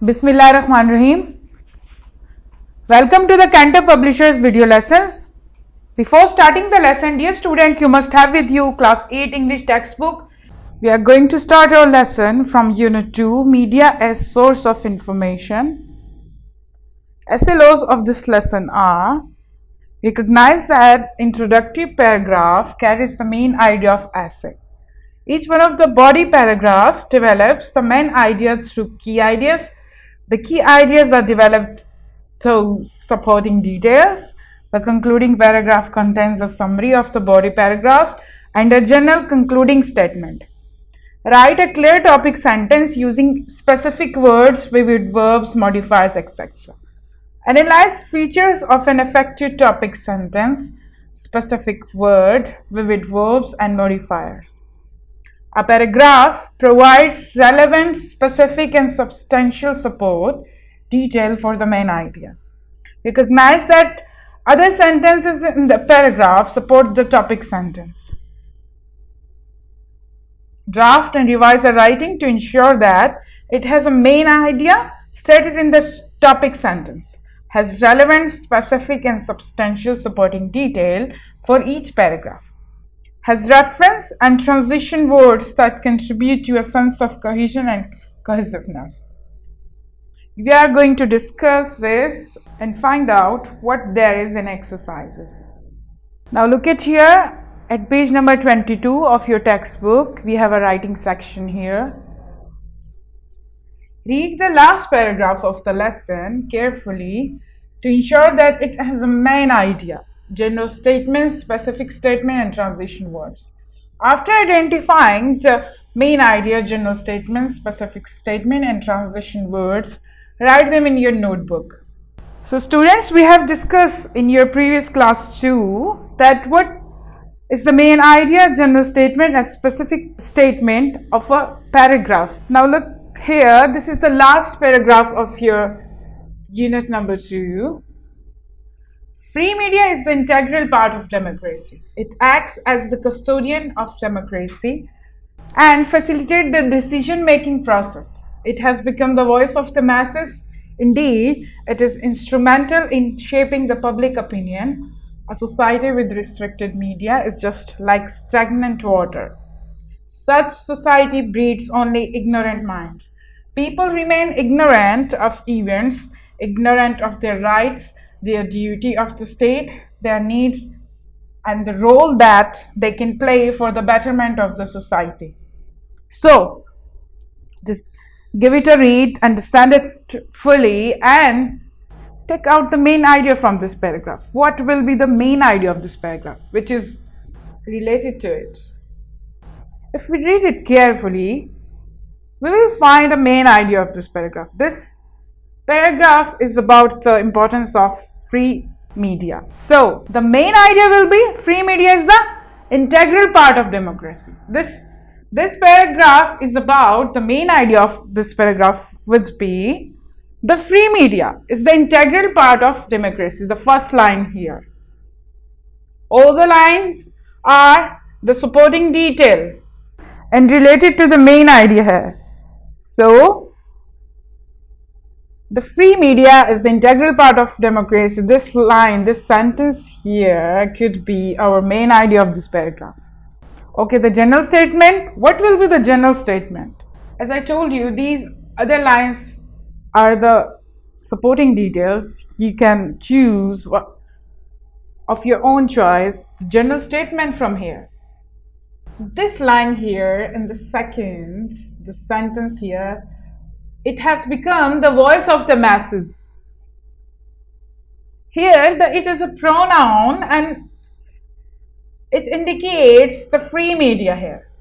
Bismillahirrahmanirrahim. Welcome to the Cantab Publishers video lessons. Before starting the lesson, dear student, you must have with you class 8 English textbook. We are going to start our lesson from Unit 2, Media as Source of Information. SLOs of this lesson are: recognize that introductory paragraph carries the main idea of essay. Each one of the body paragraphs develops the main idea through key ideas. The key ideas are developed through supporting details. The concluding paragraph contains a summary of the body paragraphs and a general concluding statement. Write a clear topic sentence using specific words, vivid verbs, modifiers, etc. Analyze features of an effective topic sentence, specific word, vivid verbs, and modifiers. A paragraph provides relevant, specific, and substantial support detail for the main idea. Recognize that other sentences in the paragraph support the topic sentence. Draft and revise the writing to ensure that it has a main idea stated in the topic sentence, has relevant, specific, and substantial supporting detail for each paragraph, has reference and transition words that contribute to a sense of cohesion and cohesiveness. We are going to discuss this and find out what there is in exercises. Now look at here at page number 22 of your textbook. We have a writing section here. Read the last paragraph of the lesson carefully to ensure that it has a main idea, general statement, specific statement, and transition words. After identifying the main idea, general statement, specific statement, and transition words, write them in your notebook. So students, we have discussed in your previous class too that what is the main idea, general statement, and specific statement of a paragraph. Now look here, this is the last paragraph of your unit number 2. Free media is the integral part of democracy. It acts as the custodian of democracy and facilitates the decision-making process. It has become the voice of the masses. Indeed, it is instrumental in shaping the public opinion. A society with restricted media is just like stagnant water. Such society breeds only ignorant minds. People remain ignorant of events, ignorant of their rights, their duty of the state, their needs, and the role that they can play for the betterment of the society. So, just give it a read, understand it fully, and take out the main idea from this paragraph. What will be the main idea of this paragraph, which is related to it? If we read it carefully, we will find the main idea of this paragraph. This paragraph is about the importance of free media. So, the main idea will be free media is the integral part of democracy. This paragraph is about the main idea of this paragraph would be the free media is the integral part of democracy. The first line here. All the lines are the supporting detail and related to the main idea here. So, the free media is the integral part of democracy. This line, this sentence here could be our main idea of this paragraph. Okay, the general statement. What will be the general statement? As I told you, these other lines are the supporting details. You can choose of your own choice the general statement from here. This line here in the sentence here, it has become the voice of the masses. Here, it is a pronoun and it indicates the free media here.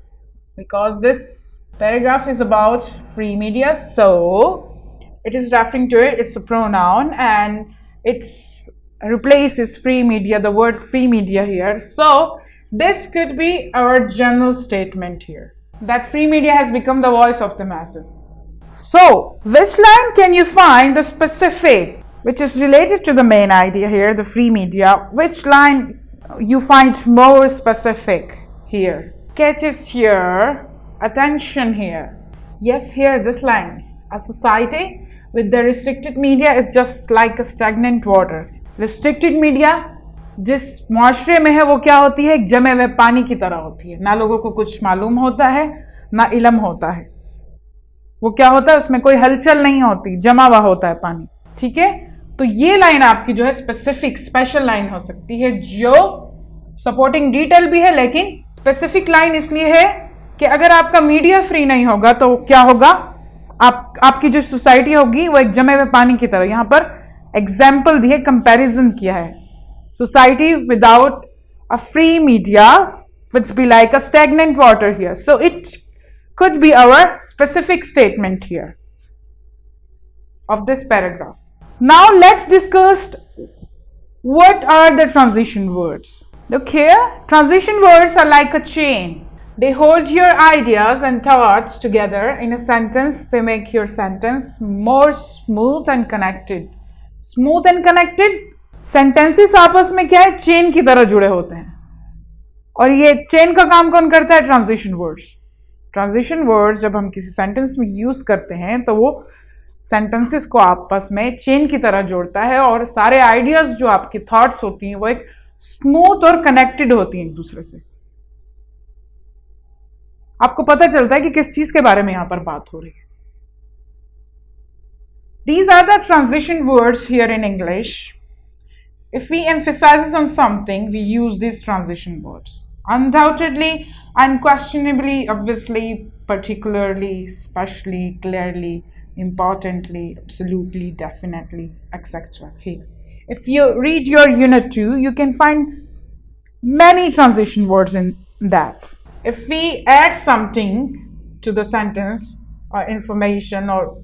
Because this paragraph is about free media, so it is referring to it. It's a pronoun and it replaces free media, the word free media here. So, this could be our general statement here. That free media has become the voice of the masses. So, which line can you find the specific, which is related to the main idea here, the free media? Which line you find more specific here? Catches here, attention here. Yes, here, this line. A society with the restricted media is just like a stagnant water. Restricted media जिस माशरे में है वो क्या होती है, एक जमे हुए पानी की तरह होती है, ना लोगों को कुछ मालूम होता है ना इल्म होता है, वो क्या होता है उसमें कोई हलचल नहीं होती, जमा हुआ होता है पानी, ठीक है। तो ये लाइन आपकी जो है स्पेसिफिक स्पेशल लाइन हो सकती है, जो सपोर्टिंग डिटेल भी है, लेकिन स्पेसिफिक लाइन इसलिए है कि अगर आपका मीडिया फ्री नहीं होगा तो क्या होगा, आपकी जो सोसाइटी होगी वो एक जमे हुए पानी की तरह। यहां पर एग्जाम्पल दिए, कंपैरिजन किया है, society without a free media would be like a stagnant water here. So it could be our specific statement here of this paragraph. Now let's discuss what are the transition words. Look here, transition words are like a chain. They hold your ideas and thoughts together in a sentence. They make your sentence more smooth and connected. Smooth and connected sentences आपस में क्या है, chain की तरह जुड़े होते हैं, और ये चेन का काम कौन करता है, ट्रांजिशन वर्ड्स। ट्रांजिशन वर्ड्स जब हम किसी सेंटेंस में यूज करते हैं तो वो सेंटेंसेस को आपस में चेन की तरह जोड़ता है, और सारे आइडियाज जो आपकी थॉट्स होती हैं वो एक स्मूथ और कनेक्टेड होती हैं एक दूसरे से। आपको पता चलता है कि किस चीज के बारे में यहां पर बात हो रही है। These are the transition words here in English. If we emphasize on something, we use these transition words. Undoubtedly, unquestionably, obviously, particularly, especially, clearly, importantly, absolutely, definitely, etc. Here. If you read your unit 2, you can find many transition words in that. If we add something to the sentence or information or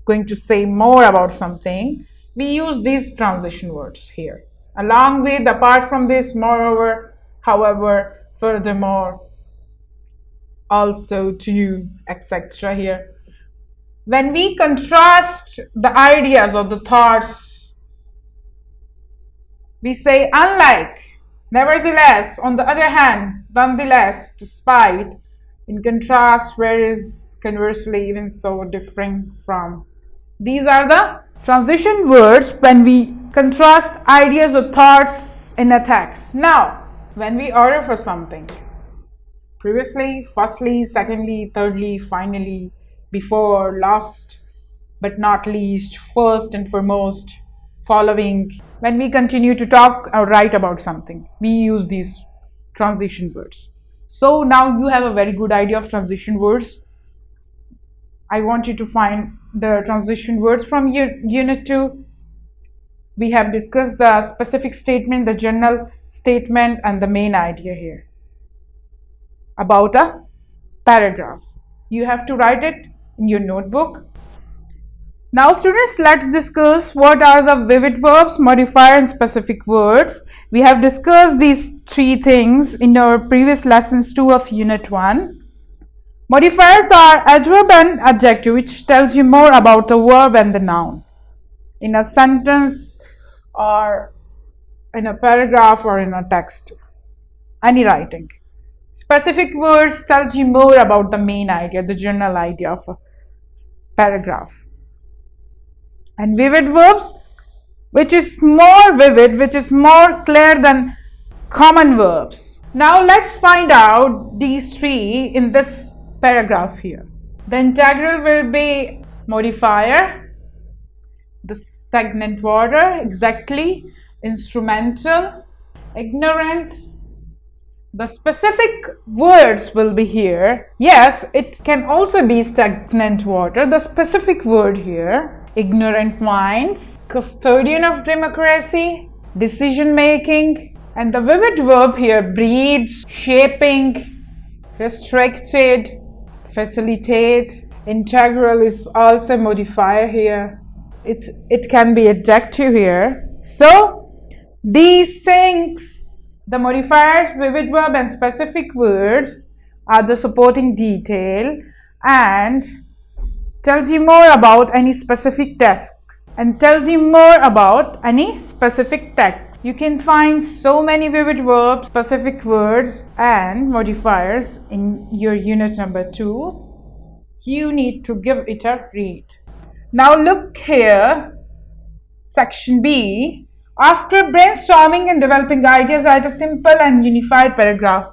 going to say more about something, we use these transition words here. Along with, apart from this, moreover, however, furthermore, also, to, etc. here. When we contrast the ideas or the thoughts, we say unlike, nevertheless, on the other hand, nonetheless, despite, in contrast, whereas, conversely, even so, differing from. These are the transition words when we contrast ideas or thoughts in a text. Now, when we order for something, previously, firstly, secondly, thirdly, finally, before, last, but not least, first and foremost, following, when we continue to talk or write about something, we use these transition words. So now you have a very good idea of transition words. I want you to find the transition words from unit 2. We have discussed the specific statement, the general statement, and the main idea here about a paragraph. You have to write it in your notebook. Now students, let's discuss what are the vivid verbs, modifier, and specific words. We have discussed these three things in our previous lessons 2 of unit 1. Modifiers are adverb and adjective, which tells you more about the verb and the noun in a sentence or in a paragraph or in a text, any writing. Specific words tells you more about the main idea, the general idea of a paragraph. And vivid verbs, which is more vivid, which is more clear than common verbs. Now let's find out these three in this paragraph here. The integral will be modifier, the stagnant water, exactly, instrumental, ignorant. The specific words will be here. Yes, it can also be stagnant water. The specific word here, ignorant minds, custodian of democracy, decision making, and the vivid verb here, breeds, shaping, restricted, facilitate. Integral is also modifier here. It can be adjective here. So these things, the modifiers, vivid verb, and specific words are the supporting detail and tells you more about any specific task and tells you more about any specific text. You can find so many vivid verbs, specific words, and modifiers in your unit number 2. You need to give it a read. Now look here, section B. After brainstorming and developing ideas, write a simple and unified paragraph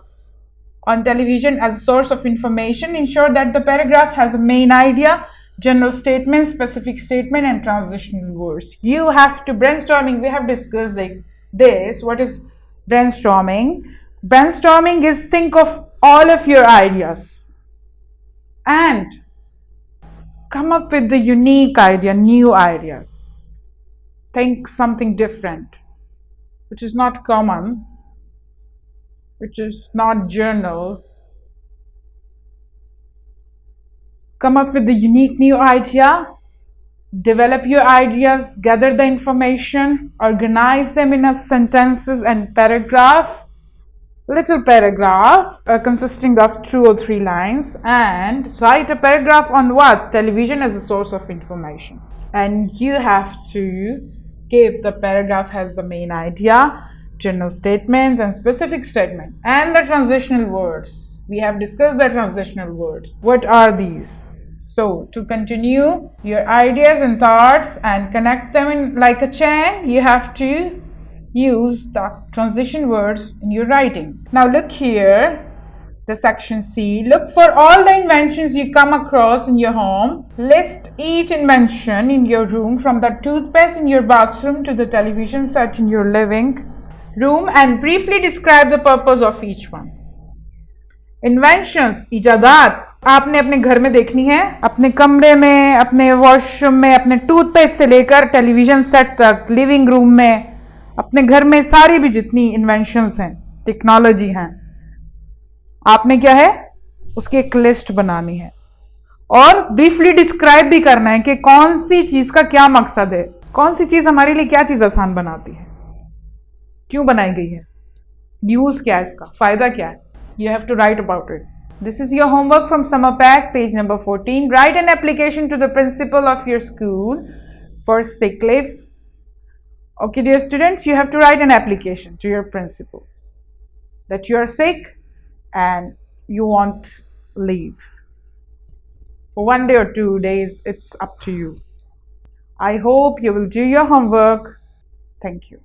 on television as a source of information. Ensure that the paragraph has a main idea, general statement, specific statement, and transitional words. You have to brainstorming. We have discussed this. What is brainstorming? Brainstorming is think of all of your ideas and come up with the unique idea, new idea. Think something different, which is not common, which is not journal. Come up with the unique new idea, develop your ideas, gather the information, organize them in a sentences and paragraph, little paragraph consisting of 2 or 3 lines, and write a paragraph on what? Television as a source of information. And you have to give the paragraph has the main idea, general statements and specific statement, and the transitional words. We have discussed the transitional words. What are these? So to continue your ideas and thoughts and connect them in like a chain, you have to use the transition words in your writing. Now look here, the section C. Look for all the inventions you come across in your home. List each invention in your room, from the toothpaste in your bathroom to the television set in your living room, and briefly describe the purpose of each one. Inventions, इजादात आपने अपने घर में देखनी है, अपने कमरे में, अपने वॉशरूम में, अपने टूथपेस्ट से लेकर टेलीविजन सेट तक, लिविंग रूम में, अपने घर में सारी भी जितनी इन्वेंशंस हैं, टेक्नोलॉजी हैं, आपने क्या है उसकी एक लिस्ट बनानी है और ब्रीफली डिस्क्राइब भी करना है कि कौन सी चीज का क्या मकसद है, कौन सी चीज हमारे लिए क्या चीज आसान बनाती है, क्यों बनाई गई है, यूज क्या है, इसका फायदा क्या है. You have to write about it. This is your homework from Summer Pack, page number 14. Write an application to the principal of your school for sick leave. Okay, dear students, you have to write an application to your principal that you are sick and you want leave for 1 day or 2 days. It's up to you. I hope you will do your homework. Thank you.